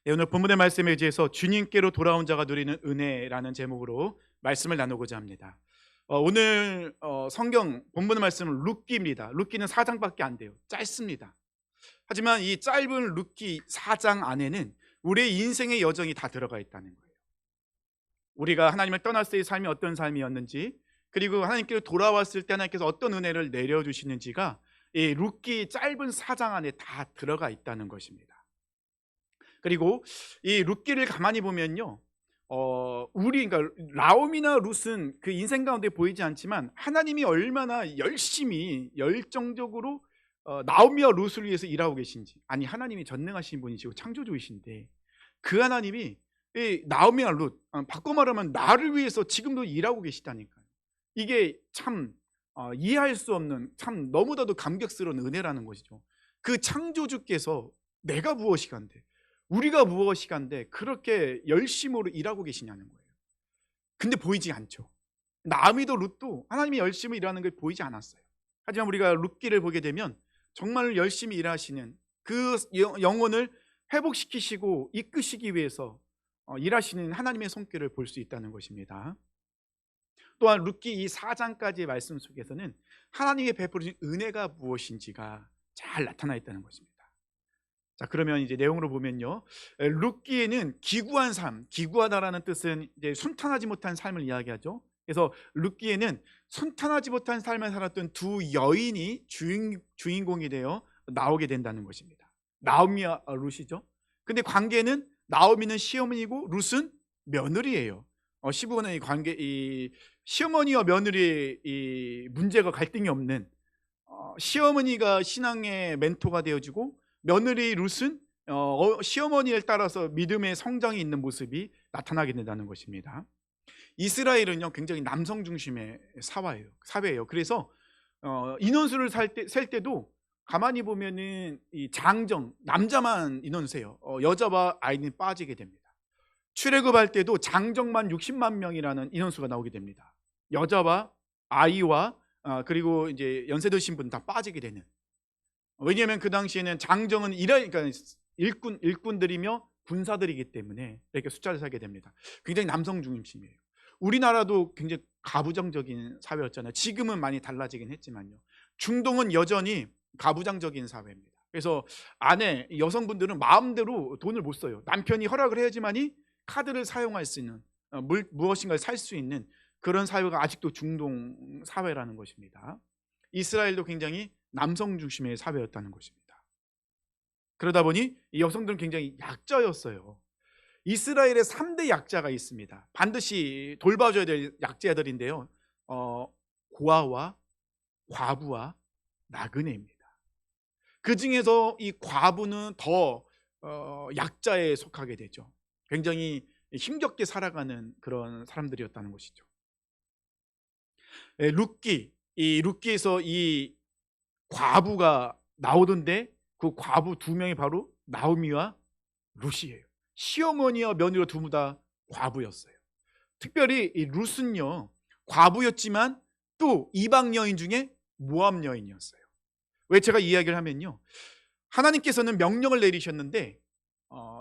네, 오늘 본문의 말씀에 의지해서 주님께로 돌아온 자가 누리는 은혜라는 제목으로 말씀을 나누고자 합니다. 오늘 성경 본문의 말씀은 룻기입니다. 룻기는 4장밖에 안 돼요. 짧습니다. 하지만 이 짧은 룻기 4장 안에는 우리의 인생의 여정이 다 들어가 있다는 거예요. 우리가 하나님을 떠났을 때의 삶이 어떤 삶이었는지, 그리고 하나님께로 돌아왔을 때 하나님께서 어떤 은혜를 내려주시는지가 이 룻기 짧은 4장 안에 다 들어가 있다는 것입니다. 그리고 이 룻기를 가만히 보면요, 그러니까 라움이나 룻은 그 인생 가운데 보이지 않지만 하나님이 얼마나 열심히 열정적으로 나오미와 룻을 위해서 일하고 계신지. 아니, 하나님이 전능하신 분이시고 창조주이신데 그 하나님이 이 나오미와 룻, 바꿔 말하면 나를 위해서 지금도 일하고 계시다니까요. 이게 참 이해할 수 없는, 참 너무나도 감격스러운 은혜라는 것이죠. 그 창조주께서 내가 무엇이간데, 우리가 무엇이간데 그렇게 열심으로 일하고 계시냐는 거예요. 근데 보이지 않죠. 나아미도 룻도 하나님이 열심히 일하는 게 보이지 않았어요. 하지만 우리가 룻기를 보게 되면 정말 열심히 일하시는, 그 영혼을 회복시키시고 이끄시기 위해서 일하시는 하나님의 손길을 볼 수 있다는 것입니다. 또한 룻기 이 4장까지의 말씀 속에서는 하나님의 베푸신 은혜가 무엇인지가 잘 나타나 있다는 것입니다. 자, 그러면 이제 내용으로 보면요, 룻기에는 기구한 삶, 기구하다라는 뜻은 이제 순탄하지 못한 삶을 이야기하죠. 그래서 룻기에는 순탄하지 못한 삶을 살았던 두 여인이 주인공이 되어 나오게 된다는 것입니다. 나오미와 룻이죠. 근데 관계는 나오미는 시어머니고 룻은 며느리예요. 15번의 관계, 이 시어머니와 며느리의 이 문제가 갈등이 없는, 시어머니가 신앙의 멘토가 되어주고 며느리 룻은 시어머니를 따라서 믿음의 성장이 있는 모습이 나타나게 된다는 것입니다. 이스라엘은요, 굉장히 남성 중심의 사회예요. 그래서 인원수를 셀 때도 가만히 보면은 이 장정, 남자만 인원 세요. 여자와 아이는 빠지게 됩니다. 출애굽할 때도 장정만 60만 명이라는 인원수가 나오게 됩니다. 여자와 아이와 그리고 이제 연세 드신 분 다 빠지게 되는. 왜냐하면 그 당시에는 장정은 그러니까 일꾼들이며 군사들이기 때문에 이렇게 숫자를 세게 됩니다. 굉장히 남성 중심이에요. 우리나라도 굉장히 가부장적인 사회였잖아요. 지금은 많이 달라지긴 했지만요. 중동은 여전히 가부장적인 사회입니다. 그래서 아내, 여성분들은 마음대로 돈을 못 써요. 남편이 허락을 해야지만이 카드를 사용할 수 있는, 무엇인가를 살 수 있는 그런 사회가 아직도 중동 사회라는 것입니다. 이스라엘도 굉장히 남성 중심의 사회였다는 것입니다. 그러다 보니 이 여성들은 굉장히 약자였어요. 이스라엘에 3대 약자가 있습니다. 반드시 돌봐줘야 될 약자들인데요, 고아와 과부와 나그네입니다. 그 중에서 이 과부는 더 약자에 속하게 되죠. 굉장히 힘겹게 살아가는 그런 사람들이었다는 것이죠. 이 룻기에서 이 과부가 나오던데 그 과부 두 명이 바로 나오미와 룻이에요. 시어머니와 며느리가 두부 다 과부였어요. 특별히 이 룻은요, 과부였지만 또 이방 여인 중에 모압 여인이었어요. 왜 제가 이 이야기를 하면요, 하나님께서는 명령을 내리셨는데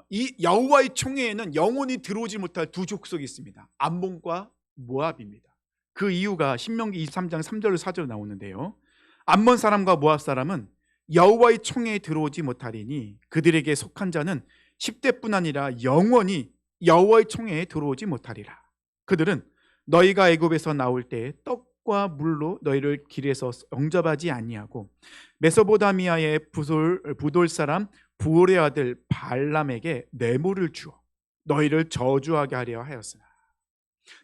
이 여호와의 총회에는 영원히 들어오지 못할 두 족속이 있습니다. 암몬과 모압입니다. 그 이유가 신명기 23장 3절 4절 나오는데요, 암몬 사람과 모압 사람은 여호와의 총회에 들어오지 못하리니 그들에게 속한 자는 10대뿐 아니라 영원히 여호와의 총회에 들어오지 못하리라. 그들은 너희가 애굽에서 나올 때 떡과 물로 너희를 길에서 영접하지 아니하고 메소포타미아의 부돌 사람 부올의 아들 발람에게 뇌물을 주어 너희를 저주하게 하려 하였으나.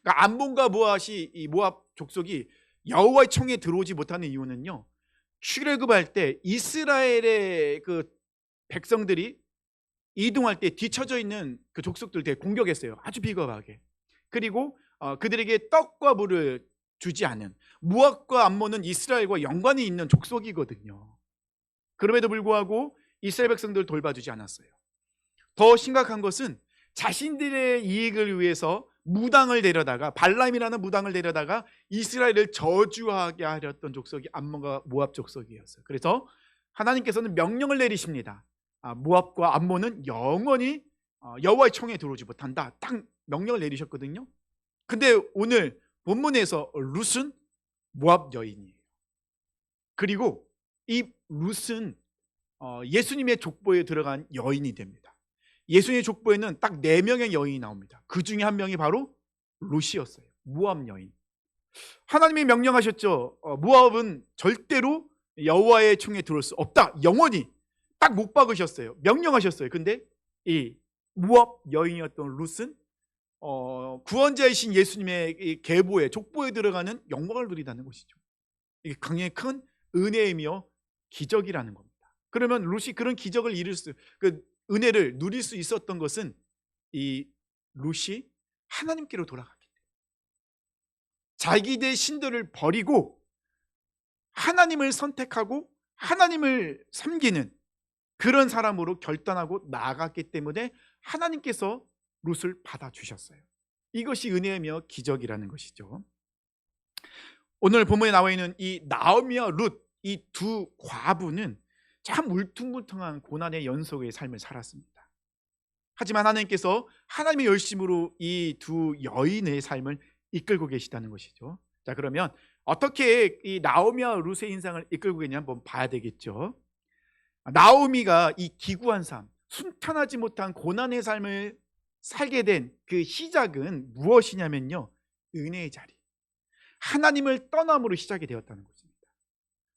그러니까 암몬과 모압이, 이 모압 족속이 여호와의 총회에 들어오지 못하는 이유는요, 출애굽할 때 이스라엘의 그 백성들이 이동할 때 뒤쳐져 있는 그 족속들 되게 공격했어요. 아주 비겁하게. 그리고 그들에게 떡과 물을 주지 않은, 모압과 암몬은 이스라엘과 연관이 있는 족속이거든요. 그럼에도 불구하고 이스라엘 백성들을 돌봐주지 않았어요. 더 심각한 것은 자신들의 이익을 위해서 무당을 데려다가, 발람이라는 무당을 데려다가 이스라엘을 저주하게 하렸던 족속이 암몬과 모압 족속이었어요. 그래서 하나님께서는 명령을 내리십니다. 모압과 암몬은 영원히 여호와의 총에 들어오지 못한다. 딱 명령을 내리셨거든요. 근데 오늘 본문에서 룻은 모압 여인이에요. 그리고 이 룻은 예수님의 족보에 들어간 여인이 됩니다. 예수님의 족보에는 딱 4명의 여인이 나옵니다. 그 중에 한 명이 바로 룻이었어요. 모압 여인. 하나님이 명령하셨죠. 모압은 절대로 여호와의 총에 들어올 수 없다. 영원히 딱 못 박으셨어요. 명령하셨어요. 근데 이 모압 여인이었던 룻은 구원자이신 예수님의 이 계보에 족보에 들어가는 영광을 누리다는 것이죠. 이게 굉장히 큰 은혜이며 기적이라는 겁니다. 그러면 룻이 그런 기적을 그 은혜를 누릴 수 있었던 것은 이 룻이 하나님께로 돌아갔기 때문에, 자기의 신들을 버리고 하나님을 선택하고 하나님을 섬기는 그런 사람으로 결단하고 나아갔기 때문에 하나님께서 룻을 받아주셨어요. 이것이 은혜이며 기적이라는 것이죠. 오늘 본문에 나와 있는 이 나오미와 룻, 이 두 과부는 참 울퉁불퉁한 고난의 연속의 삶을 살았습니다. 하지만 하나님께서 하나님의 열심으로 이 두 여인의 삶을 이끌고 계시다는 것이죠. 자, 그러면 어떻게 이 나오미와 룻의 인생을 이끌고 있냐 한번 봐야 되겠죠. 나오미가 이 기구한 삶, 순탄하지 못한 고난의 삶을 살게 된 그 시작은 무엇이냐면요, 은혜의 자리, 하나님을 떠남으로 시작이 되었다는 것입니다.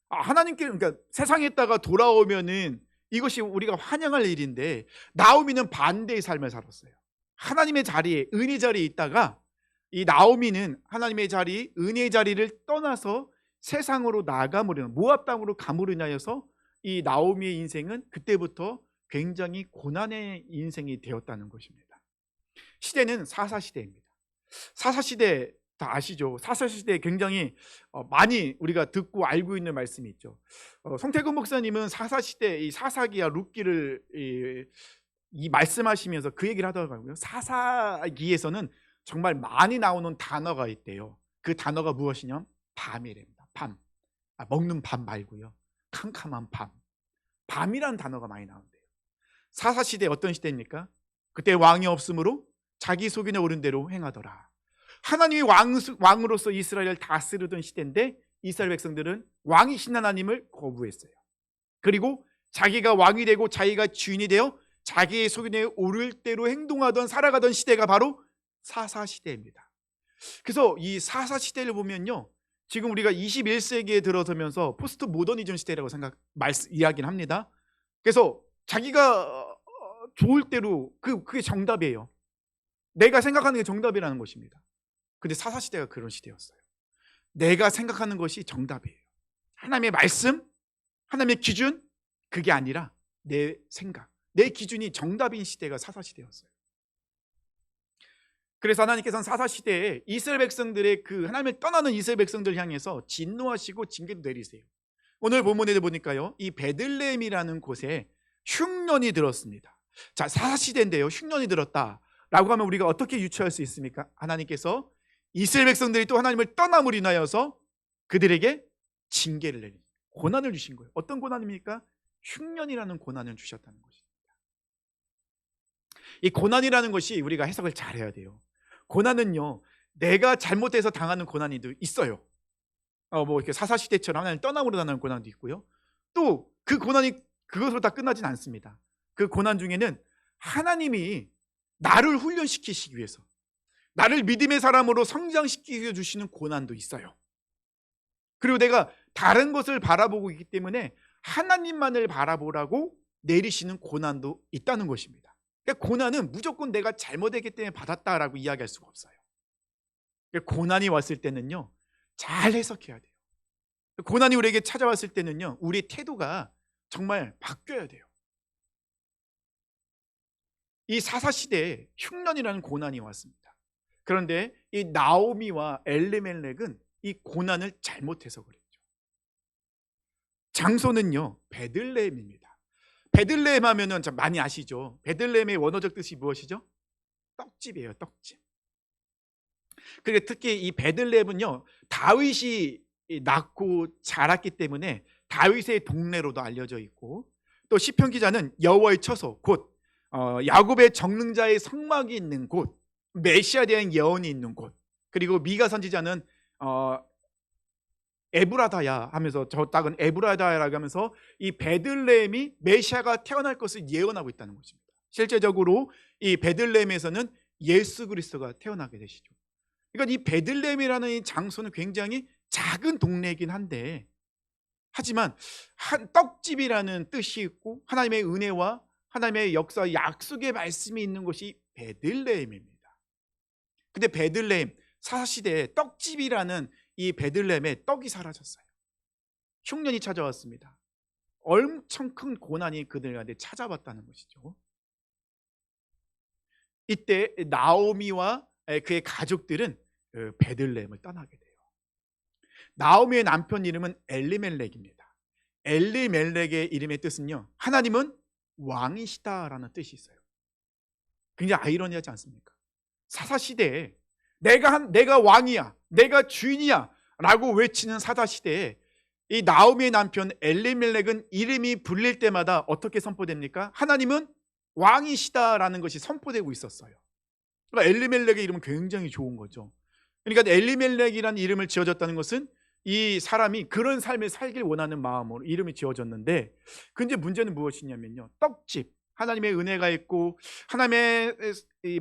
하나님께, 그러니까 세상에 있다가 돌아오면은 이것이 우리가 환영할 일인데, 나오미는 반대의 삶을 살았어요. 하나님의 자리에, 은혜 자리에 있다가 이 나오미는 하나님의 자리, 은혜의 자리를 떠나서 세상으로 나감으로, 모압 땅으로 감으로 인하여서 이 나오미의 인생은 그때부터 굉장히 고난의 인생이 되었다는 것입니다. 시대는 사사시대입니다. 사사시대 다 아시죠? 사사시대에 굉장히 많이 우리가 듣고 알고 있는 말씀이 있죠. 송태근 목사님은 사사시대 이 사사기와 룻기를 이 말씀하시면서 그 얘기를 하더라고요. 사사기에서는 정말 많이 나오는 단어가 있대요. 그 단어가 무엇이냐? 밤이랍니다. 밤. 먹는 밤 말고요. 캄캄한 밤. 밤이라는 단어가 많이 나온대요. 사사시대 어떤 시대입니까? 그때 왕이 없으므로 자기 소견에 오른 대로 행하더라. 하나님이 왕으로서 이스라엘을 다스리던 시대인데 이스라엘 백성들은 왕이신 하나님을 거부했어요. 그리고 자기가 왕이 되고 자기가 주인이 되어 자기의 소견에 오를 대로 행동하던 살아가던 시대가 바로 사사시대입니다. 그래서 이 사사시대를 보면요, 지금 우리가 21세기에 들어서면서 포스트 모더니즘 시대라고 이야기를 합니다. 그래서 자기가 좋을 대로 그게 정답이에요. 내가 생각하는 게 정답이라는 것입니다. 근데 사사시대가 그런 시대였어요. 내가 생각하는 것이 정답이에요. 하나님의 말씀, 하나님의 기준, 그게 아니라 내 생각, 내 기준이 정답인 시대가 사사시대였어요. 그래서 하나님께서는 사사시대에 이스라엘 백성들의 그 하나님을 떠나는 이스라엘 백성들을 향해서 진노하시고 징계도 내리세요. 오늘 본문에 보니까요, 이 베들레헴이라는 곳에 흉년이 들었습니다. 자, 사사시대인데요, 흉년이 들었다라고 하면 우리가 어떻게 유추할 수 있습니까? 하나님께서 이스라엘 백성들이 또 하나님을 떠남으로 인하여서 그들에게 징계를 내린, 고난을 주신 거예요. 어떤 고난입니까? 흉년이라는 고난을 주셨다는 것입니다. 이 고난이라는 것이 우리가 해석을 잘해야 돼요. 고난은요, 내가 잘못해서 당하는 고난이 있어요. 이렇게 사사시대처럼 하나님 떠남으로 당하는 고난도 있고요. 또 그 고난이 그것으로 다 끝나진 않습니다. 그 고난 중에는 하나님이 나를 훈련시키시기 위해서, 나를 믿음의 사람으로 성장시키기 위해 주시는 고난도 있어요. 그리고 내가 다른 것을 바라보고 있기 때문에 하나님만을 바라보라고 내리시는 고난도 있다는 것입니다. 그러니까 고난은 무조건 내가 잘못했기 때문에 받았다라고 이야기할 수가 없어요. 그러니까 고난이 왔을 때는요, 잘 해석해야 돼요. 고난이 우리에게 찾아왔을 때는요, 우리의 태도가 정말 바뀌어야 돼요. 이 사사시대에 흉년이라는 고난이 왔습니다. 그런데 이 나오미와 엘리멜렉은 이 고난을 잘못 해석을 했죠. 장소는요, 베들레헴입니다. 베들레헴 하면은 많이 아시죠? 베들레헴의 원어적 뜻이 무엇이죠? 떡집이에요, 떡집. 그리고 특히 이 베들레헴은요, 다윗이 낳고 자랐기 때문에 다윗의 동네로도 알려져 있고, 또 시편 기자는 여호와의 처소, 곧 야곱의 정릉자의 성막이 있는 곳, 메시아에 대한 예언이 있는 곳, 그리고 미가 선지자는 에브라다야 하면서, 저 땅은 에브라다야라고 하면서 이 베들레헴이 메시아가 태어날 것을 예언하고 있다는 것입니다. 실제적으로 이 베들레헴에서는 예수 그리스도가 태어나게 되시죠. 그러니까 이 베들레헴이라는 이 장소는 굉장히 작은 동네이긴 한데, 하지만 한 떡집이라는 뜻이 있고 하나님의 은혜와 하나님의 역사, 약속의 말씀이 있는 곳이 베들레헴입니다. 근데 베들레헴 사사시대에 떡집이라는 이 베들레헴에 떡이 사라졌어요. 흉년이 찾아왔습니다. 엄청 큰 고난이 그들한테 찾아왔다는 것이죠. 이때 나오미와 그의 가족들은 베들레헴을 떠나게 돼요. 나오미의 남편 이름은 엘리멜렉입니다. 엘리멜렉의 이름의 뜻은요, 하나님은 왕이시다라는 뜻이 있어요. 굉장히 아이러니하지 않습니까? 사사시대에 내가 왕이야, 내가 주인이야 라고 외치는 사사시대에 이 나오미의 남편 엘리멜렉은 이름이 불릴 때마다 어떻게 선포됩니까? 하나님은 왕이시다라는 것이 선포되고 있었어요. 그러니까 엘리멜렉의 이름은 굉장히 좋은 거죠. 그러니까 엘리멜렉이라는 이름을 지어졌다는 것은 이 사람이 그런 삶을 살길 원하는 마음으로 이름이 지어졌는데, 근데 문제는 무엇이냐면요, 떡집, 하나님의 은혜가 있고 하나님의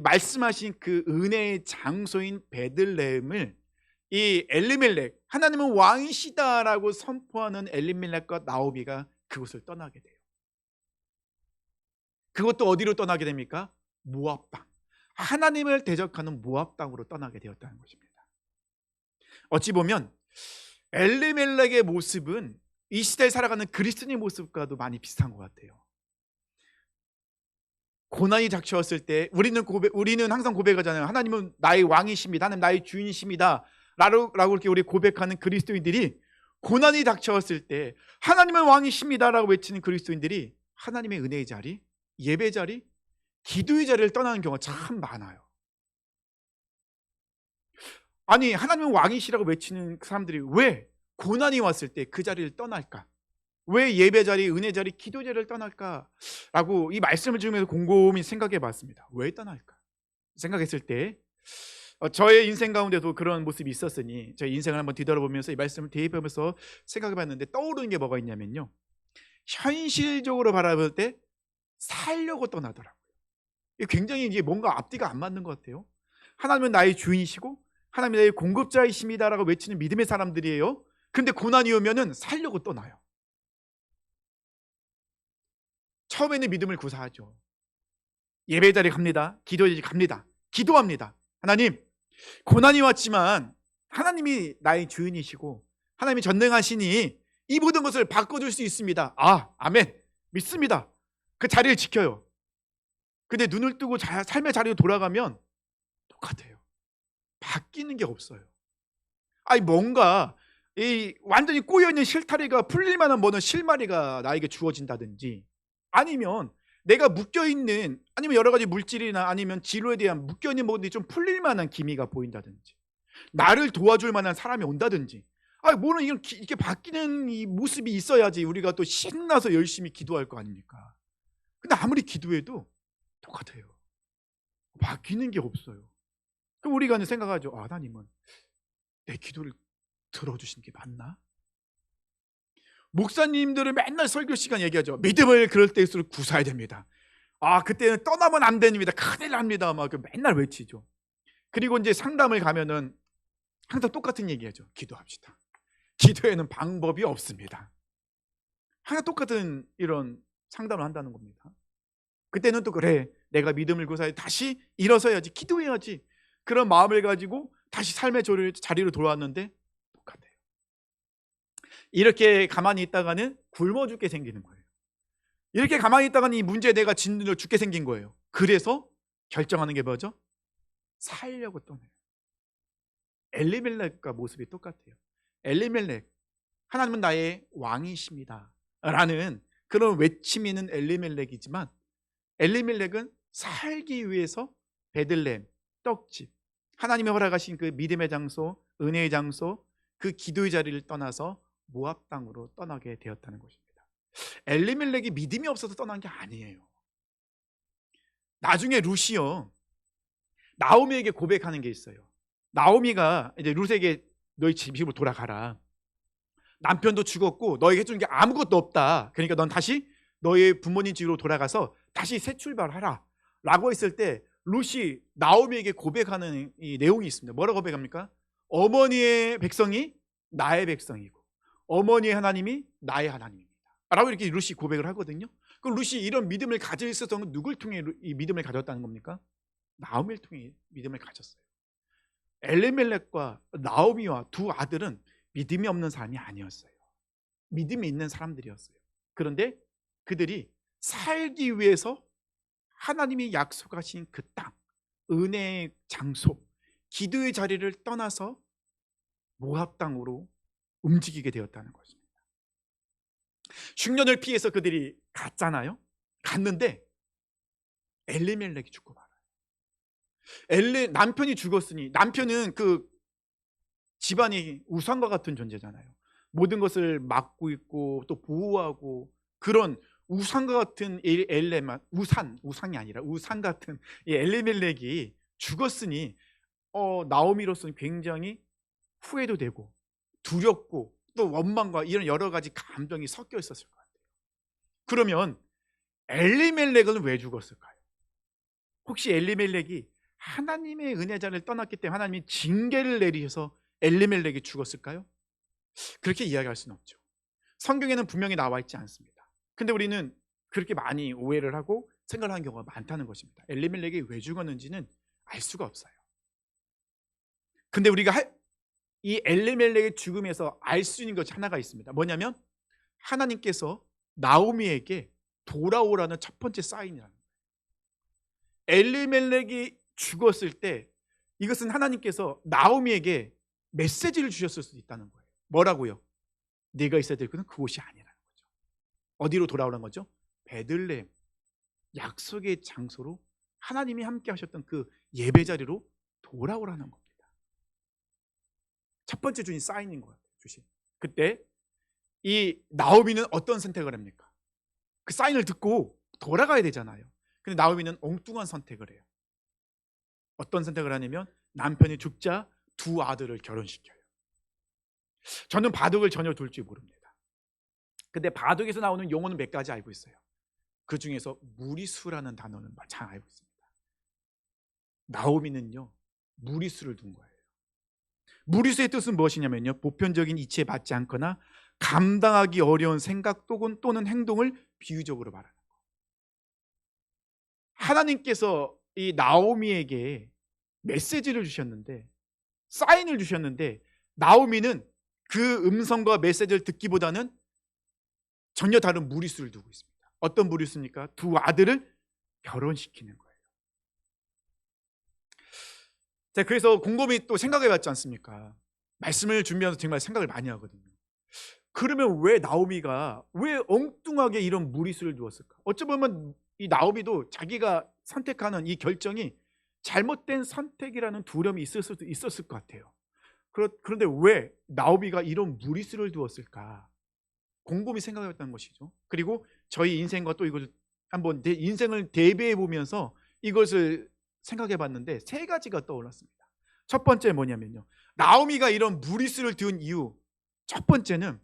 말씀하신 그 은혜의 장소인 베들레헴을 이 엘리멜렉, 하나님은 왕이시다라고 선포하는 엘리멜렉과 나오미가 그곳을 떠나게 돼요. 그것도 어디로 떠나게 됩니까? 모압 땅, 하나님을 대적하는 모압 땅으로 떠나게 되었다는 것입니다. 어찌 보면 엘리멜렉의 모습은 이 시대에 살아가는 그리스도인의 모습과도 많이 비슷한 것 같아요. 고난이 닥쳐왔을 때 우리는 항상 고백하잖아요. 하나님은 나의 왕이십니다, 하나님 나의 주인이십니다 라고 이렇게 우리 고백하는 그리스도인들이, 고난이 닥쳐왔을 때 하나님은 왕이십니다 라고 외치는 그리스도인들이 하나님의 은혜의 자리, 예배 자리, 기도의 자리를 떠나는 경우가 참 많아요. 아니, 하나님은 왕이시라고 외치는 사람들이 왜 고난이 왔을 때 그 자리를 떠날까? 왜 예배 자리, 은혜 자리, 기도 자리를 떠날까라고 이 말씀을 주면서 곰곰이 생각해 봤습니다. 왜 떠날까? 생각했을 때 저의 인생 가운데도 그런 모습이 있었으니 저의 인생을 한번 뒤돌아보면서 이 말씀을 대입하면서 생각해 봤는데, 떠오르는 게 뭐가 있냐면요, 현실적으로 바라볼 때 살려고 떠나더라고요. 굉장히 이제 뭔가 앞뒤가 안 맞는 것 같아요. 하나님은 나의 주인이시고 하나님은 나의 공급자이십니다라고 외치는 믿음의 사람들이에요. 근데 고난이 오면은 살려고 떠나요. 처음에는 믿음을 구사하죠. 예배 자리 갑니다. 기도 자리 갑니다. 기도합니다. 하나님, 고난이 왔지만 하나님이 나의 주인이시고 하나님이 전능하시니 이 모든 것을 바꿔줄 수 있습니다. 아멘, 믿습니다. 그 자리를 지켜요. 근데 눈을 뜨고 삶의 자리로 돌아가면 똑같아요. 바뀌는 게 없어요. 뭔가 완전히 꼬여있는 실타래가 풀릴 만한 뭐는 실마리가 나에게 주어진다든지, 아니면 내가 묶여있는, 아니면 여러 가지 물질이나 아니면 진로에 대한 묶여있는 부분들이 좀 풀릴 만한 기미가 보인다든지, 나를 도와줄 만한 사람이 온다든지, 뭐는 이렇게 바뀌는 이 모습이 있어야지 우리가 또 신나서 열심히 기도할 거 아닙니까? 근데 아무리 기도해도 똑같아요. 바뀌는 게 없어요. 그럼 우리가 생각하죠. 하나님은 내 기도를 들어주신 게 맞나? 목사님들은 맨날 설교 시간 얘기하죠. 믿음을 그럴 때일수록 구사해야 됩니다. 그때는 떠나면 안 됩니다. 큰일 납니다. 막 맨날 외치죠. 그리고 이제 상담을 가면은 항상 똑같은 얘기하죠. 기도합시다. 기도에는 방법이 없습니다. 항상 똑같은 이런 상담을 한다는 겁니다. 그때는 또 그래, 내가 믿음을 구사해 다시 일어서야지, 기도해야지, 그런 마음을 가지고 다시 삶의 자리로 돌아왔는데 똑같아요. 이렇게 가만히 있다가는 굶어 죽게 생기는 거예요. 이렇게 가만히 있다가는 이 문제에 내가 짓눌려 죽게 생긴 거예요. 그래서 결정하는 게 뭐죠? 살려고 떠나요. 엘리멜렉과 모습이 똑같아요. 엘리멜렉, 하나님은 나의 왕이십니다 라는 그런 외침이 있는 엘리멜렉이지만, 엘리멜렉은 살기 위해서 베들레헴, 떡집, 하나님이 허락하신 그 믿음의 장소, 은혜의 장소, 그 기도의 자리를 떠나서 모압 땅으로 떠나게 되었다는 것입니다. 엘리멜렉이 믿음이 없어서 떠난 게 아니에요. 나중에 룻이요, 나오미에게 고백하는 게 있어요. 나오미가 이제 룻에게 너희 집으로 돌아가라. 남편도 죽었고 너에게 해준 게 아무것도 없다. 그러니까 넌 다시 너의 부모님 집으로 돌아가서 다시 새 출발하라 라고 했을 때 룻이 나오미에게 고백하는 이 내용이 있습니다. 뭐라고 고백합니까? 어머니의 백성이 나의 백성이고 어머니의 하나님이 나의 하나님입니다 라고 이렇게 룻이 고백을 하거든요. 그럼 룻이 이런 믿음을 가질 수 있었던 누굴 통해 이 믿음을 가졌다는 겁니까? 나오미를 통해 믿음을 가졌어요. 엘리멜렉과 나오미와 두 아들은 믿음이 없는 사람이 아니었어요. 믿음이 있는 사람들이었어요. 그런데 그들이 살기 위해서 하나님이 약속하신 그 땅, 은혜의 장소, 기도의 자리를 떠나서 모압 땅으로 움직이게 되었다는 것입니다. 흉년을 피해서 그들이 갔잖아요. 갔는데 엘리멜렉이 죽고 말아요. 남편이 죽었으니, 남편은 그 집안이 우상과 같은 존재잖아요. 모든 것을 막고 있고 또 보호하고 그런 우상과 같은 우상이 아니라 우상 같은 이 엘리멜렉이 죽었으니 나오미로서는 굉장히 후회도 되고 두렵고 또 원망과 이런 여러 가지 감정이 섞여 있었을 것 같아요. 그러면 엘리멜렉은 왜 죽었을까요? 혹시 엘리멜렉이 하나님의 은혜자를 떠났기 때문에 하나님이 징계를 내리셔서 엘리멜렉이 죽었을까요? 그렇게 이야기할 수는 없죠. 성경에는 분명히 나와 있지 않습니다. 근데 우리는 그렇게 많이 오해를 하고 생각을 하는 경우가 많다는 것입니다. 엘리멜렉이 왜 죽었는지는 알 수가 없어요. 근데 우리가 이 엘리멜렉의 죽음에서 알 수 있는 것이 하나가 있습니다. 뭐냐면 하나님께서 나오미에게 돌아오라는 첫 번째 사인이라는 거예요. 엘리멜렉이 죽었을 때 이것은 하나님께서 나오미에게 메시지를 주셨을 수도 있다는 거예요. 뭐라고요? 네가 있어야 될 곳은 그곳이 아니라는 거죠. 어디로 돌아오라는 거죠? 베들레헴, 약속의 장소로 하나님이 함께 하셨던 그 예배 자리로 돌아오라는 겁니다. 첫 번째 주신 사인인 것 같아요. 주신. 그때 이 나오미는 어떤 선택을 합니까? 그 사인을 듣고 돌아가야 되잖아요. 근데 나오미는 엉뚱한 선택을 해요. 어떤 선택을 하냐면 남편이 죽자 두 아들을 결혼시켜요. 저는 바둑을 전혀 둘 줄 모릅니다. 근데 바둑에서 나오는 용어는 몇 가지 알고 있어요. 그 중에서 무리수라는 단어는 잘 알고 있습니다. 나오미는요, 무리수를 둔 거예요. 무리수의 뜻은 무엇이냐면요, 보편적인 이치에 맞지 않거나 감당하기 어려운 생각 또는 행동을 비유적으로 말하는 거. 하나님께서 이 나오미에게 메시지를 주셨는데, 사인을 주셨는데, 나오미는 그 음성과 메시지를 듣기보다는 전혀 다른 무리수를 두고 있습니다. 어떤 무리수입니까? 두 아들을 결혼시키는 거예요. 자, 그래서 곰곰이 또 생각해 봤지 않습니까? 말씀을 준비하면서 정말 생각을 많이 하거든요. 그러면 왜 나오미가 왜 엉뚱하게 이런 무리수를 두었을까? 어찌 보면 이 나오미도 자기가 선택하는 이 결정이 잘못된 선택이라는 두려움이 있었을 것 같아요. 그런데 왜 나오미가 이런 무리수를 두었을까? 곰곰이 생각해봤다는 것이죠. 그리고 저희 인생과 또 이걸 한번 내 인생을 대비해 보면서 이것을 생각해 봤는데 세 가지가 떠올랐습니다. 첫 번째 뭐냐면요, 나오미가 이런 무리수를 두은 이유, 첫 번째는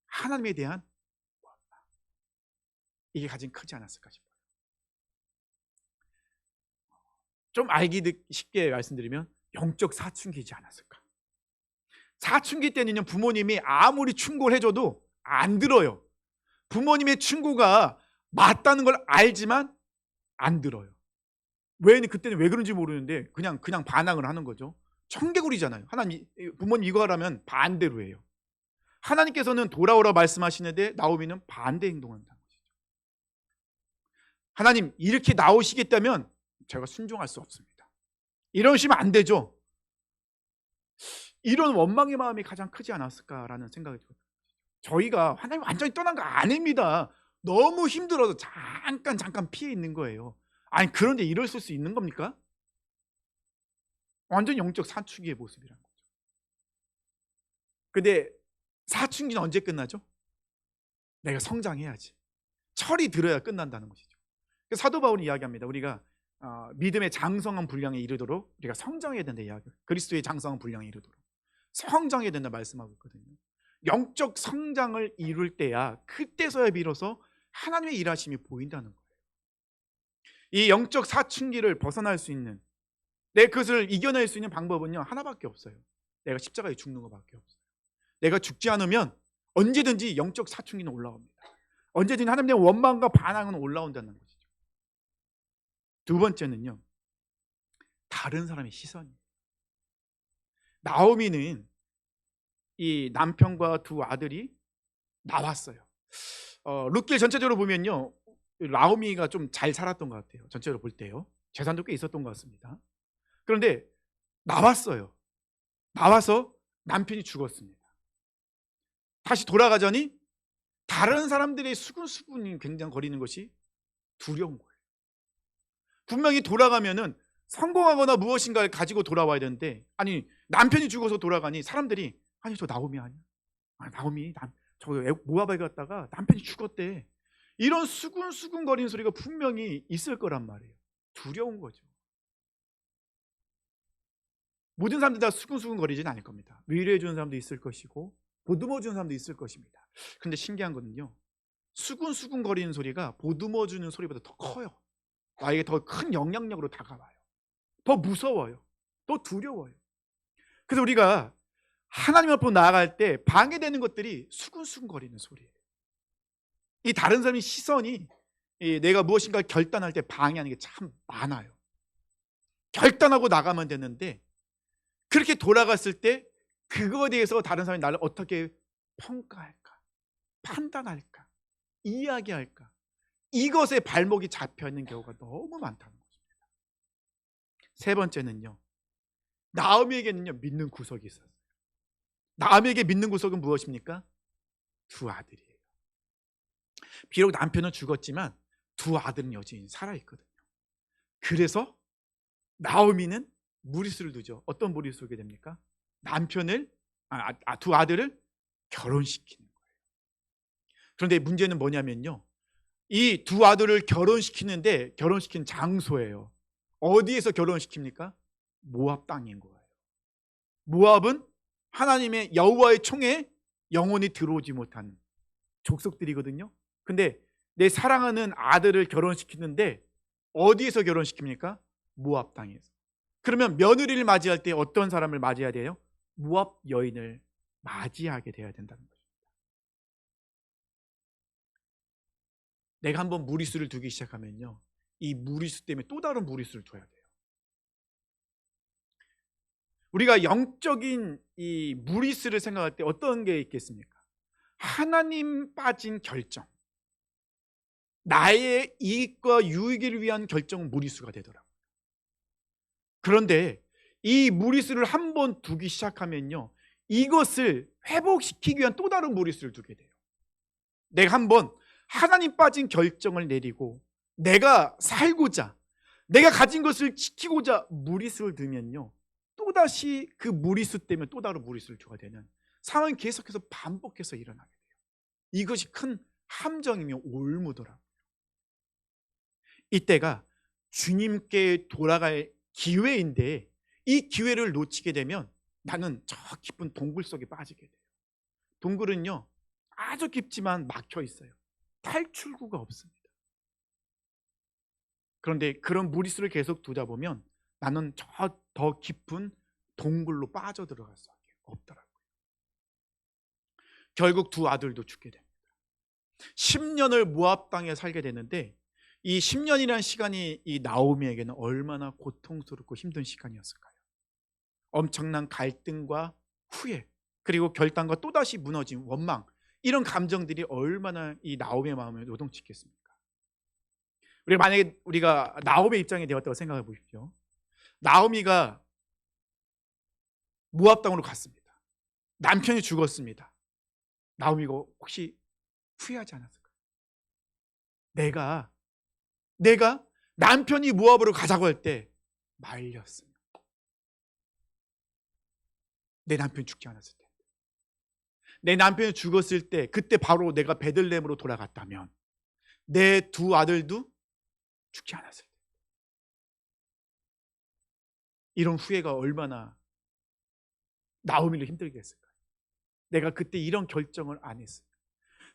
하나님에 대한 이게 가장 크지 않았을까 싶어요. 좀 알기 쉽게 말씀드리면 영적 사춘기지 않았을까. 사춘기 때는요, 부모님이 아무리 충고를 해줘도 안 들어요. 부모님의 충고가 맞다는 걸 알지만 안 들어요. 그때는 왜 그런지 모르는데 그냥 반항을 하는 거죠. 청개구리잖아요. 하나님, 부모님 이거 하라면 반대로 해요. 하나님께서는 돌아오라 말씀하시는데 나오미는 반대 행동한다는 것이죠. 하나님 이렇게 나오시겠다면 제가 순종할 수 없습니다. 이러시면 안 되죠. 이런 원망의 마음이 가장 크지 않았을까라는 생각이 들어요. 저희가 하나님 완전히 떠난 거 아닙니다. 너무 힘들어서 잠깐 피해 있는 거예요. 아니 그런데 이럴 수 있는 겁니까? 완전 영적 사춘기의 모습이라는 거죠. 근데 사춘기는 언제 끝나죠? 내가 성장해야지. 철이 들어야 끝난다는 것이죠. 사도 바울이 이야기합니다. 우리가 믿음의 장성한 분량에 이르도록 우리가 성장해야 된다 이야기. 그리스도의 장성한 분량에 이르도록 성장해야 된다 말씀하고 있거든요. 영적 성장을 이룰 때야 그때서야 비로소 하나님의 일하심이 보인다는 거예요. 이 영적 사춘기를 벗어날 수 있는, 내 그것을 이겨낼 수 있는 방법은요 하나밖에 없어요. 내가 십자가에 죽는 것밖에 없어요. 내가 죽지 않으면 언제든지 영적 사춘기는 올라옵니다. 언제든지 하나님의 원망과 반항은 올라온다는 것이죠. 두 번째는요, 다른 사람의 시선이에요. 나오미는 이 남편과 두 아들이 나왔어요. 룻길 전체적으로 보면요, 나오미가 좀 잘 살았던 것 같아요. 전체적으로 볼 때요. 재산도 꽤 있었던 것 같습니다. 그런데 나왔어요. 나와서 남편이 죽었습니다. 다시 돌아가자니 다른 사람들의 수근수근이 굉장히 거리는 것이 두려운 거예요. 분명히 돌아가면은 성공하거나 무엇인가를 가지고 돌아와야 되는데, 아니 남편이 죽어서 돌아가니 사람들이 아니 저 나오미 아니야? 나오미 저 모아바에 갔다가 남편이 죽었대. 이런 수근수근 거리는 소리가 분명히 있을 거란 말이에요. 두려운 거죠. 모든 사람들이 다 수근수근 거리지는 않을 겁니다. 위로해 주는 사람도 있을 것이고 보듬어 주는 사람도 있을 것입니다. 그런데 신기한 거는요, 수근수근 거리는 소리가 보듬어 주는 소리보다 더 커요. 나에게 더 큰 영향력으로 다가와요. 더 무서워요. 더 두려워요. 그래서 우리가 하나님 앞으로 나아갈 때 방해되는 것들이 수근수근 거리는 소리예요. 이 다른 사람의 시선이 내가 무엇인가 결단할 때 방해하는 게 참 많아요. 결단하고 나가면 되는데 그렇게 돌아갔을 때 그거에 대해서 다른 사람이 나를 어떻게 평가할까, 판단할까, 이야기할까, 이것에 발목이 잡혀있는 경우가 너무 많다는 것입니다. 세 번째는요, 나오미에게는요 믿는 구석이 있었어요. 나오미에게 믿는 구석은 무엇입니까? 두 아들이에요. 비록 남편은 죽었지만 두 아들은 여전히 살아있거든요. 그래서 나오미는 무리수를 두죠. 어떤 무리수 두게 됩니까? 남편을 두 아들을 결혼시키는 거예요. 그런데 문제는 뭐냐면요, 이 두 아들을 결혼시키는데 결혼시킨 장소예요. 어디에서 결혼시킵니까? 모압 땅인 거예요. 모압은 하나님의 여호와의 총에 영원히 들어오지 못하는 족속들이거든요. 근데 내 사랑하는 아들을 결혼시키는데 어디에서 결혼시킵니까? 모압 땅에서. 그러면 며느리를 맞이할 때 어떤 사람을 맞이해야 돼요? 모압 여인을 맞이하게 돼야 된다는 거죠. 내가 한번 무리수를 두기 시작하면요, 이 무리수 때문에 또 다른 무리수를 둬야 돼요. 우리가 영적인 이 무리수를 생각할 때 어떤 게 있겠습니까? 하나님 빠진 결정, 나의 이익과 유익을 위한 결정은 무리수가 되더라고요. 그런데 이 무리수를 한번 두기 시작하면요, 이것을 회복시키기 위한 또 다른 무리수를 두게 돼요. 내가 한번 하나님 빠진 결정을 내리고 내가 살고자, 내가 가진 것을 지키고자 무리수를 두면요, 또다시 그 무리수 때문에 또 다른 무리수를 주게 되는 상황이 계속해서 반복해서 일어나게 돼요. 이것이 큰 함정이며 올무더라고요. 이때가 주님께 돌아갈 기회인데 이 기회를 놓치게 되면 나는 저 깊은 동굴 속에 빠지게 돼요. 동굴은요 아주 깊지만 막혀 있어요. 탈출구가 없습니다. 그런데 그런 무리수를 계속 두다 보면 나는 저 더 깊은 동굴로 빠져들어갈 수밖에 없더라고요. 결국 두 아들도 죽게 됩니다. 10년을 모압 땅에 살게 되는데 이 10년이라는 시간이 이 나오미에게는 얼마나 고통스럽고 힘든 시간이었을까요? 엄청난 갈등과 후회, 그리고 결단과 또다시 무너진 원망, 이런 감정들이 얼마나 이 나오미의 마음을 요동치겠습니까? 만약에 우리가 나오미의 입장이 되었다고 생각해 보십시오. 나오미가 모압 땅으로 갔습니다. 남편이 죽었습니다. 나오미가 혹시 후회하지 않았을까요? 내가 남편이 모압으로 가자고 할 때 말렸습니다. 내 남편이 죽지 않았을 때, 내 남편이 죽었을 때 그때 바로 내가 베들레헴으로 돌아갔다면 내 두 아들도 죽지 않았을 때. 이런 후회가 얼마나 나오미를 힘들게 했을까요? 내가 그때 이런 결정을 안 했어요.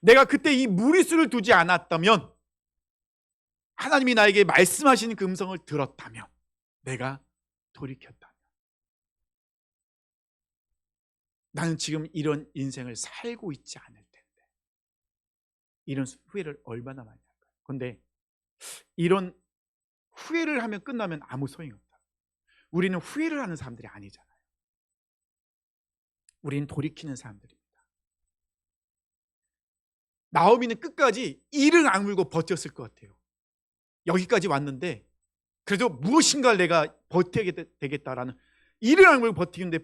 내가 그때 이 무리수를 두지 않았다면, 하나님이 나에게 말씀하시는 그 음성을 들었다면, 내가 돌이켰다면, 나는 지금 이런 인생을 살고 있지 않을 텐데. 이런 후회를 얼마나 많이 할까요? 그런데 이런 후회를 하면 끝나면 아무 소용이 없다. 우리는 후회를 하는 사람들이 아니잖아요. 우리는 돌이키는 사람들입니다. 나오미는 끝까지 이를 악물고 버텼을 것 같아요. 여기까지 왔는데 그래도 무엇인가를 내가 버텨야 되겠다라는, 이를 악물고 버티는데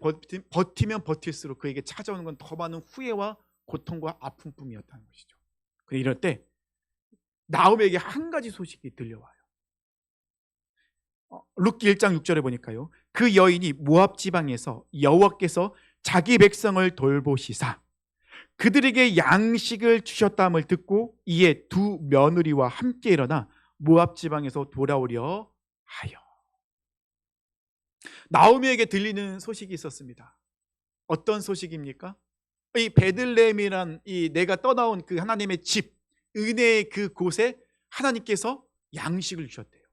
버티면 버틸수록 그에게 찾아오는 건 더 많은 후회와 고통과 아픔뿐이었다는 것이죠. 그런데 이럴 때 나오미에게 한 가지 소식이 들려와요. 룻기 1장 6절에 보니까요, 그 여인이 모압 지방에서 여호와께서 자기 백성을 돌보시사 그들에게 양식을 주셨다함을 듣고 이에 두 며느리와 함께 일어나 모압 지방에서 돌아오려 하여. 나오미에게 들리는 소식이 있었습니다. 어떤 소식입니까? 이 베들레헴이란 이 내가 떠나온 그 하나님의 집, 은혜의 그 곳에 하나님께서 양식을 주셨대요.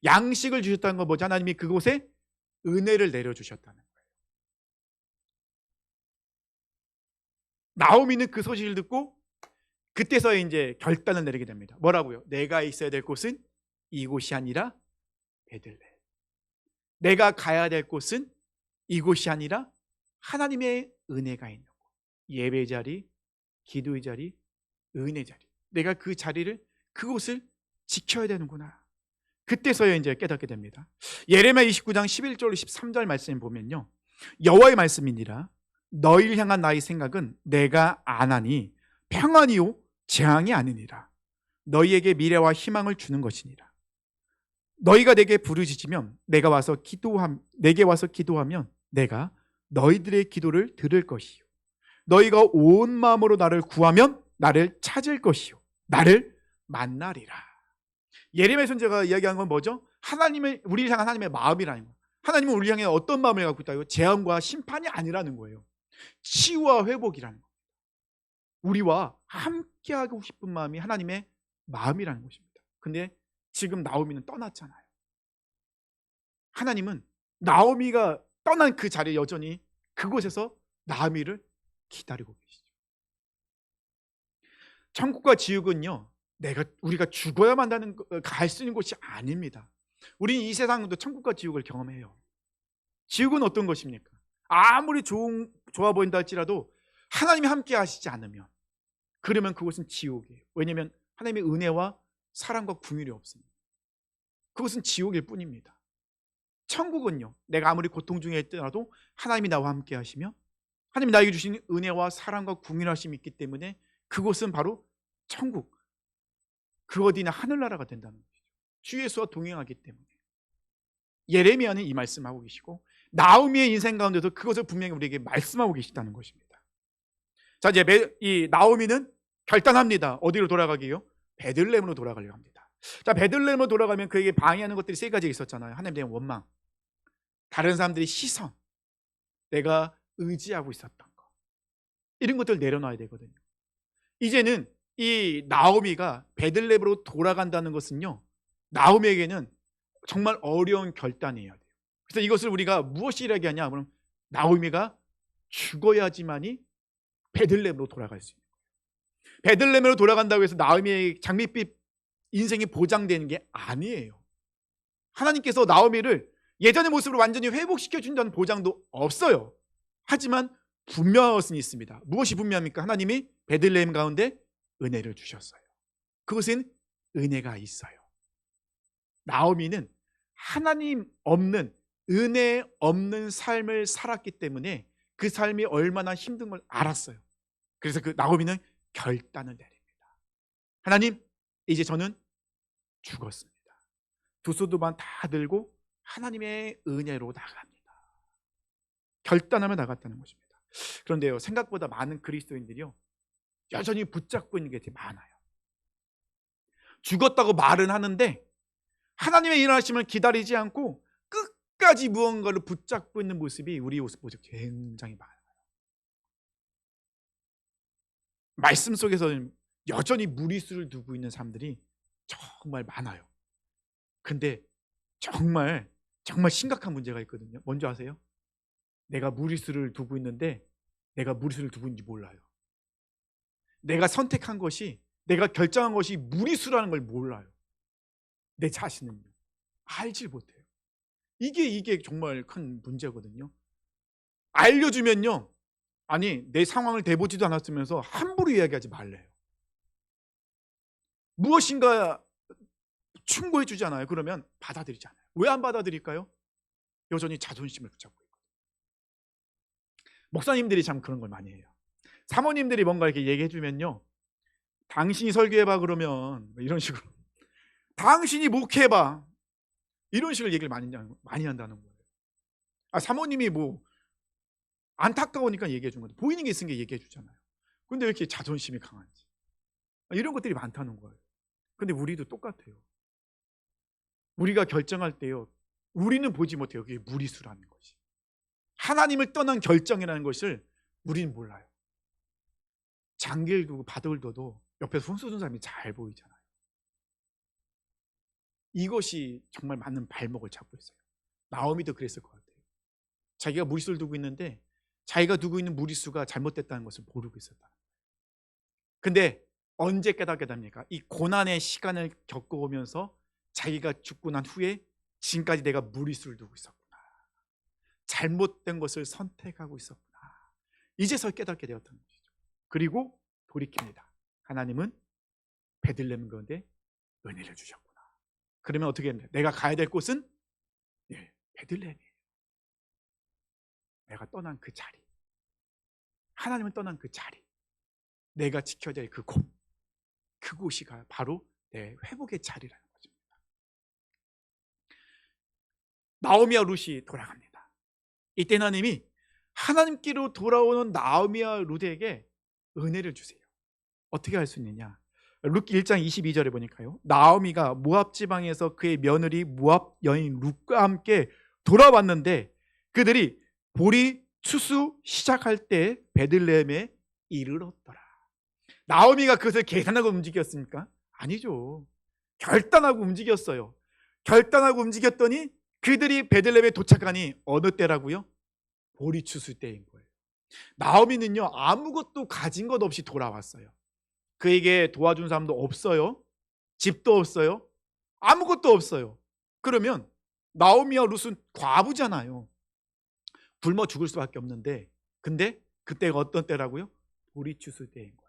양식을 주셨다는 건 뭐죠? 하나님이 그곳에 은혜를 내려주셨다는 거예요. 나오미는 그 소식을 듣고 그때서야 이제 결단을 내리게 됩니다. 뭐라고요? 내가 있어야 될 곳은 이곳이 아니라 베들레헴. 내가 가야 될 곳은 이곳이 아니라 하나님의 은혜가 있는 곳. 예배 자리, 기도의 자리, 은혜 자리. 내가 그 자리를, 그곳을 지켜야 되는구나. 그때서야 이제 깨닫게 됩니다. 예레미야 29장 11절 13절 말씀 보면요, 여호와의 말씀이니라. 너희를 향한 나의 생각은 내가 아나니 평안이요 재앙이 아니니라. 너희에게 미래와 희망을 주는 것이니라. 너희가 내게 부르짖으면 내게 와서 기도하면 내가 너희들의 기도를 들을 것이요 너희가 온 마음으로 나를 구하면 나를 찾을 것이요 나를 만나리라. 예레미야 선지자가 이야기한 건 뭐죠? 하나님의, 우리를 향한 하나님의 마음이라는 거예요. 하나님은 우리를 향해 어떤 마음을 갖고 있다고요? 재앙과 심판이 아니라는 거예요. 치유와 회복이라는 거예요. 우리와 함께하고 싶은 마음이 하나님의 마음이라는 것입니다. 근데 지금 나오미는 떠났잖아요. 하나님은 나오미가 떠난 그 자리에 여전히 그곳에서 나오미를 기다리고 계시죠. 천국과 지옥은요, 우리가 죽어야만 갈 수 있는 곳이 아닙니다. 우리는 이 세상도 천국과 지옥을 경험해요. 지옥은 어떤 것입니까? 아무리 좋아 보인다 할지라도 하나님이 함께 하시지 않으면, 그러면 그곳은 지옥이에요. 왜냐하면 하나님의 은혜와 사랑과 긍휼이 없습니다. 그것은 지옥일 뿐입니다. 천국은요, 내가 아무리 고통 중에 있더라도 하나님이 나와 함께 하시며 하나님이 나에게 주신 은혜와 사랑과 긍휼하심이 있기 때문에 그곳은 바로 천국, 그 어디나 하늘나라가 된다는 것이죠. 주 예수와 동행하기 때문에. 예레미야는 이 말씀하고 계시고 나오미의 인생 가운데서 그것을 분명히 우리에게 말씀하고 계시다는 것입니다. 자, 이제 이 나오미는 결단합니다. 어디로 돌아가기요? 베들레헴으로 돌아가려고 합니다. 자, 베들레헴으로 돌아가면 그에게 방해하는 것들이 세 가지 있었잖아요. 하나님에 대한 원망, 다른 사람들의 시선, 내가 의지하고 있었던 거, 이런 것들을 내려놔야 되거든요. 이제는 이 나오미가 베들레헴으로 돌아간다는 것은요, 나오미에게는 정말 어려운 결단이어야 돼요. 그래서 이것을 우리가 무엇이라 얘기하냐? 그럼 나오미가 죽어야지만이 베들레헴으로 돌아갈 수 있는 거예요. 베들레헴으로 돌아간다고 해서 나오미의 장밋빛 인생이 보장되는 게 아니에요. 하나님께서 나오미를 예전의 모습으로 완전히 회복시켜 준다는 보장도 없어요. 하지만 분명한 것은 있습니다. 무엇이 분명합니까? 하나님이 베들레헴 가운데 은혜를 주셨어요. 그것은 은혜가 있어요. 나오미는 하나님 없는, 은혜 없는 삶을 살았기 때문에 그 삶이 얼마나 힘든 걸 알았어요. 그래서 그 나오미는 결단을 내립니다. 하나님, 이제 저는 죽었습니다. 두 소두만 다 들고 하나님의 은혜로 나갑니다. 결단하며 나갔다는 것입니다. 그런데요, 생각보다 많은 그리스도인들이요, 여전히 붙잡고 있는 게 되게 많아요. 죽었다고 말은 하는데 하나님의 일하심을 기다리지 않고 끝까지 무언가를 붙잡고 있는 모습이 우리 모습 굉장히 많아요. 말씀 속에서는 여전히 무리수를 두고 있는 사람들이 정말 많아요. 근데 정말 심각한 문제가 있거든요. 뭔지 아세요? 내가 무리수를 두고 있는데 내가 무리수를 두고 있는지 몰라요. 내가 선택한 것이, 내가 결정한 것이 무리수라는 걸 몰라요. 내 자신은요. 알질 못해요. 이게 정말 큰 문제거든요. 알려주면요, 아니 내 상황을 대보지도 않았으면서 함부로 이야기하지 말래요. 무엇인가 충고해 주지 않아요. 그러면 받아들이지 않아요. 왜 안 받아들일까요? 여전히 자존심을 붙잡고 있거든요. 목사님들이 참 그런 걸 많이 해요. 사모님들이 뭔가 이렇게 얘기해 주면요, 당신이 설교해봐 그러면 이런 식으로 당신이 목회해봐 이런 식으로 얘기를 많이 한다는 거예요. 사모님이 뭐 안타까우니까 얘기해 준 건데 보이는 게 있으니까 얘기해 주잖아요. 근데 왜 이렇게 자존심이 강한지 이런 것들이 많다는 거예요. 근데 우리도 똑같아요. 우리가 결정할 때요, 우리는 보지 못해요. 그게 무리수라는 것이. 하나님을 떠난 결정이라는 것을 우리는 몰라요. 장기를 두고 바둑을 둬도 옆에서 손 쏘는 사람이 잘 보이잖아요. 이것이 정말 맞는 발목을 잡고 있어요. 나오미도 그랬을 것 같아요. 자기가 무리수를 두고 있는데 자기가 두고 있는 무리수가 잘못됐다는 것을 모르고 있었다. 근데 언제 깨닫게 됩니까? 이 고난의 시간을 겪어오면서 자기가 죽고 난 후에 지금까지 내가 무리수를 두고 있었구나, 잘못된 것을 선택하고 있었구나, 이제서 깨닫게 되었다는 것이죠. 그리고 돌이킵니다. 하나님은 베들레헴 가운데 은혜를 주셨구나. 그러면 어떻게 됩니까? 내가 가야 될 곳은 베들레헴이에요. 내가 떠난 그 자리, 하나님은 떠난 그 자리, 내가 지켜야 될 그곳이 바로 내 회복의 자리라는 것입니다. 나오미와 룻이 돌아갑니다. 이때 하나님이 하나님께로 돌아오는 나오미와 룻에게 은혜를 주세요. 어떻게 할 수 있느냐? 룻기 1장 22절에 보니까요, 나오미가 모압 지방에서 그의 며느리 모압 여인 룻과 함께 돌아왔는데 그들이 보리 추수 시작할 때 베들레헴에 이르렀더라. 나오미가 그것을 계산하고 움직였습니까? 아니죠. 결단하고 움직였어요. 결단하고 움직였더니 그들이 베들레헴에 도착하니 어느 때라고요? 보리 추수 때인 거예요. 나오미는요, 아무것도 가진 것 없이 돌아왔어요. 그에게 도와준 사람도 없어요. 집도 없어요. 아무것도 없어요. 그러면 나오미와 룻은 과부잖아요. 굶어 죽을 수밖에 없는데, 근데 그때가 어떤 때라고요? 보리 추수 때인 거예요.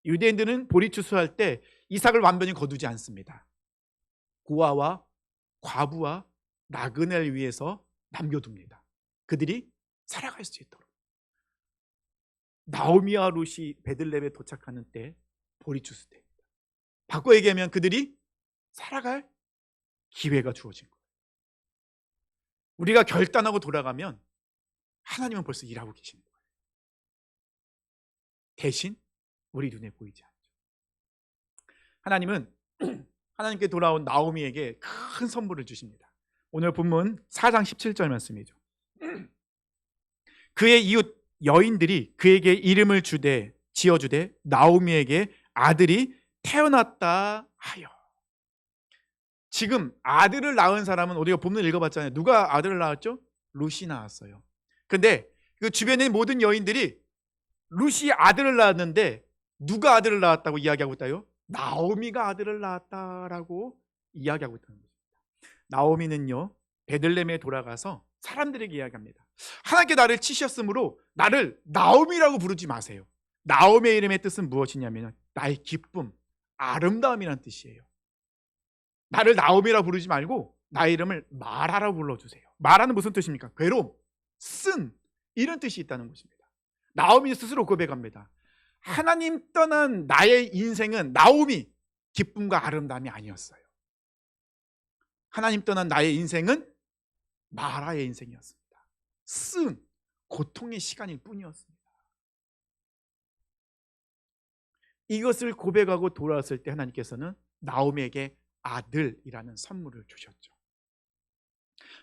유대인들은 보리 추수할 때 이삭을 완전히 거두지 않습니다. 고아와 과부와 나그네를 위해서 남겨둡니다. 그들이 살아갈 수 있도록. 나오미와 룻이 베들레헴에 도착하는 때 보리 추수 때입니다. 바꿔 얘기하면 그들이 살아갈 기회가 주어진 거예요. 우리가 결단하고 돌아가면 하나님은 벌써 일하고 계시는 거예요. 대신 우리 눈에 보이지 않죠. 하나님은 하나님께 돌아온 나오미에게 큰 선물을 주십니다. 오늘 본문 4장 17절 말씀이죠. 그의 이웃 여인들이 그에게 이름을 지어주되 나오미에게 아들이 태어났다 하여. 지금 아들을 낳은 사람은 우리가 본문 읽어봤잖아요. 누가 아들을 낳았죠? 룻이 낳았어요. 근데 그 주변의 모든 여인들이 룻이 아들을 낳았는데 누가 아들을 낳았다고 이야기하고 있다요? 나오미가 아들을 낳았다라고 이야기하고 있다는 겁니다. 나오미는요, 베들레헴에 돌아가서 사람들에게 이야기합니다. 하나님께 나를 치셨으므로 나를 나오미라고 부르지 마세요. 나오미의 이름의 뜻은 무엇이냐면 나의 기쁨, 아름다움이라는 뜻이에요. 나를 나오미라고 부르지 말고 나의 이름을 마라라고 불러주세요. 마라는 무슨 뜻입니까? 괴로움, 쓴, 이런 뜻이 있다는 것입니다. 나오미 스스로 고백합니다. 하나님 떠난 나의 인생은 나오미, 기쁨과 아름다움이 아니었어요. 하나님 떠난 나의 인생은 마라의 인생이었습니다. 쓴 고통의 시간일 뿐이었습니다. 이것을 고백하고 돌아왔을 때 하나님께서는 나오미에게 아들이라는 선물을 주셨죠.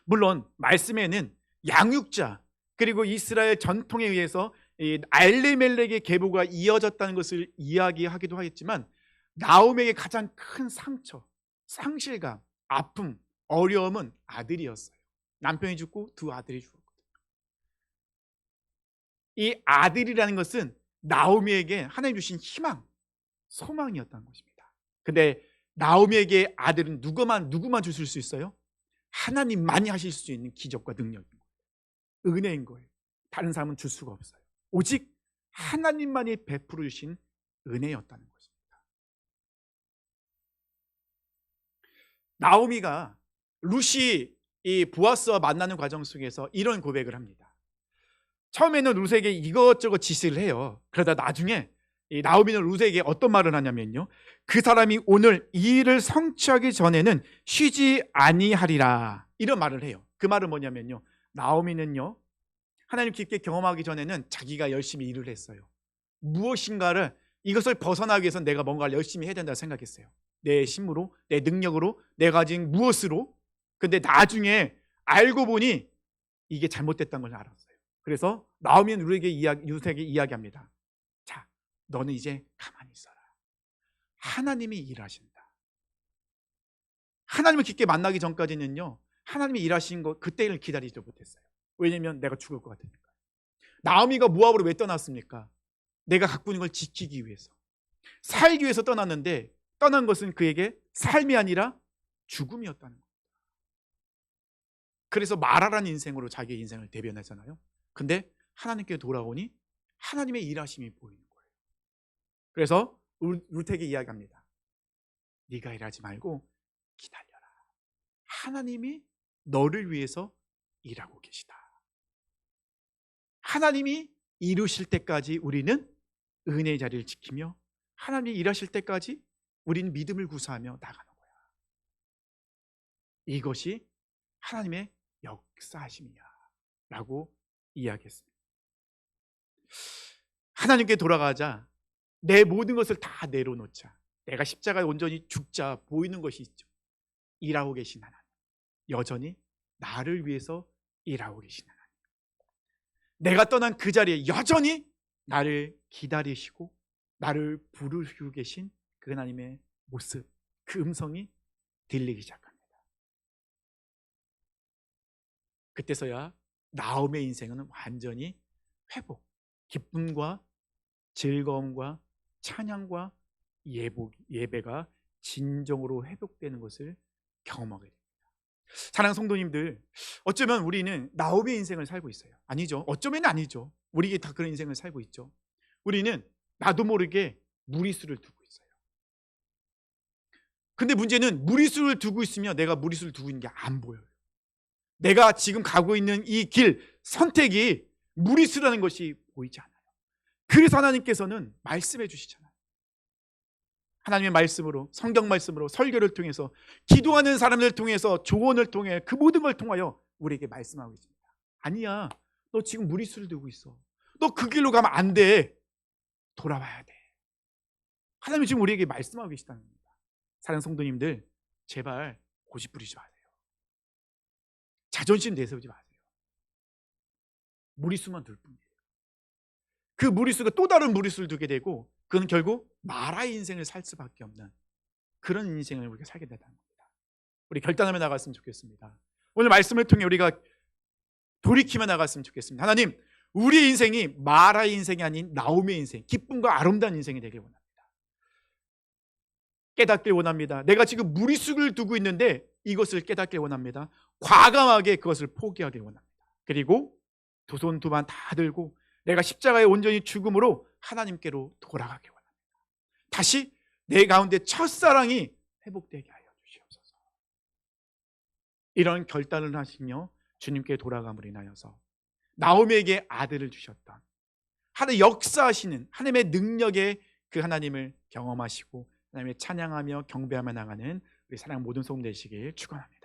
물론 말씀에는 양육자 그리고 이스라엘 전통에 의해서 이 알리멜렉의 계보가 이어졌다는 것을 이야기하기도 하겠지만 나오미에게 가장 큰 상처, 상실감, 아픔, 어려움은 아들이었어요. 남편이 죽고 두 아들이 죽었거든요. 이 아들이라는 것은 나오미에게 하나님 주신 희망, 소망이었다는 것입니다. 근데 나오미에게 아들은 누구만 주실 수 있어요? 하나님만이 하실 수 있는 기적과 능력인 거예요. 은혜인 거예요. 다른 사람은 줄 수가 없어요. 오직 하나님만이 베풀어 주신 은혜였다는 것입니다. 나오미가 룻이 이 보아스와 만나는 과정 속에서 이런 고백을 합니다. 처음에는 룻에게 이것저것 지시를 해요. 그러다 나중에 이 나오미는 룻에게 어떤 말을 하냐면요, 그 사람이 오늘 이 일을 성취하기 전에는 쉬지 아니하리라, 이런 말을 해요. 그 말은 뭐냐면요, 나오미는요 하나님 깊게 경험하기 전에는 자기가 열심히 일을 했어요. 무엇인가를 이것을 벗어나기 위해서 내가 뭔가를 열심히 해야 된다고 생각했어요. 내 힘으로, 내 능력으로, 내가 가진 무엇으로. 근데 나중에 알고 보니 이게 잘못됐다는 걸 알았어요. 그래서 나오미는 룻에게 이야기합니다. 자, 너는 이제 가만히 있어라. 하나님이 일하신다. 하나님을 깊게 만나기 전까지는요 하나님이 일하신 것 그때를 기다리지 못했어요. 왜냐면 내가 죽을 것 같으니까. 나오미가 모압으로 왜 떠났습니까? 내가 갖고 있는 걸 지키기 위해서, 살기 위해서 떠났는데 떠난 것은 그에게 삶이 아니라 죽음이었다는 거예요. 그래서 마라라는 인생으로 자기의 인생을 대변하잖아요. 근데 하나님께 돌아오니 하나님의 일하심이 보이는 거예요. 그래서 룻에게 이야기합니다. 네가 일하지 말고 기다려라. 하나님이 너를 위해서 일하고 계시다. 하나님이 이루실 때까지 우리는 은혜의 자리를 지키며 하나님이 일하실 때까지 우리는 믿음을 구사하며 나가는 거야. 이것이 하나님의 역사하심이야 라고 이야기했습니다. 하나님께 돌아가자 내 모든 것을 다 내려놓자. 내가 십자가에 온전히 죽자 보이는 것이 있죠. 일하고 계신 하나님, 여전히 나를 위해서 일하고 계신 하나님, 내가 떠난 그 자리에 여전히 나를 기다리시고 나를 부르시고 계신 그 하나님의 모습, 그 음성이 들리기 시작합니다. 그때서야 나오미의 인생은 완전히 회복, 기쁨과 즐거움과 찬양과 예배가 진정으로 회복되는 것을 경험하게 됩니다. 사랑하는 성도님들, 어쩌면 우리는 나오미의 인생을 살고 있어요. 아니죠. 어쩌면 아니죠. 우리에게 다 그런 인생을 살고 있죠. 우리는 나도 모르게 무리수를 두고 있어요. 근데 문제는 무리수를 두고 있으면 내가 무리수를 두고 있는 게 안 보여요. 내가 지금 가고 있는 이 길, 선택이 무리수라는 것이 보이지 않아요. 그래서 하나님께서는 말씀해 주시잖아요. 하나님의 말씀으로, 성경 말씀으로, 설교를 통해서, 기도하는 사람들을 통해서, 조언을 통해 그 모든 걸 통하여 우리에게 말씀하고 있습니다. 아니야, 너 지금 무리수를 두고 있어. 너 그 길로 가면 안 돼. 돌아와야 돼. 하나님이 지금 우리에게 말씀하고 계시다는 겁니다. 사랑하는 성도님들, 제발 고집 부리지 마세요. 자존심 내세우지 마세요. 무리수만 둘 뿐이에요. 그 무리수가 또 다른 무리수를 두게 되고 그건 결국 마라의 인생을 살 수밖에 없는 그런 인생을 우리가 살게 된다는 겁니다. 우리 결단하며 나갔으면 좋겠습니다. 오늘 말씀을 통해 우리가 돌이키며 나갔으면 좋겠습니다. 하나님, 우리의 인생이 마라의 인생이 아닌 나오미의 인생, 기쁨과 아름다운 인생이 되길 원합니다. 깨닫길 원합니다. 내가 지금 무리수를 두고 있는데 이것을 깨닫길 원합니다. 과감하게 그것을 포기하길 원합니다. 그리고 두 손 두 발 다 들고 내가 십자가에 온전히 죽음으로 하나님께로 돌아가길 원합니다. 다시 내 가운데 첫사랑이 회복되게 하여 주시옵소서. 이런 결단을 하시며 주님께 돌아감을 인하여서 나오미에게 아들을 주셨던 하나님 역사하시는 하나님의 능력의 그 하나님을 경험하시고 하나님의 찬양하며 경배하며 나가는 우리 사랑 모든 성도 되시길 축원합니다.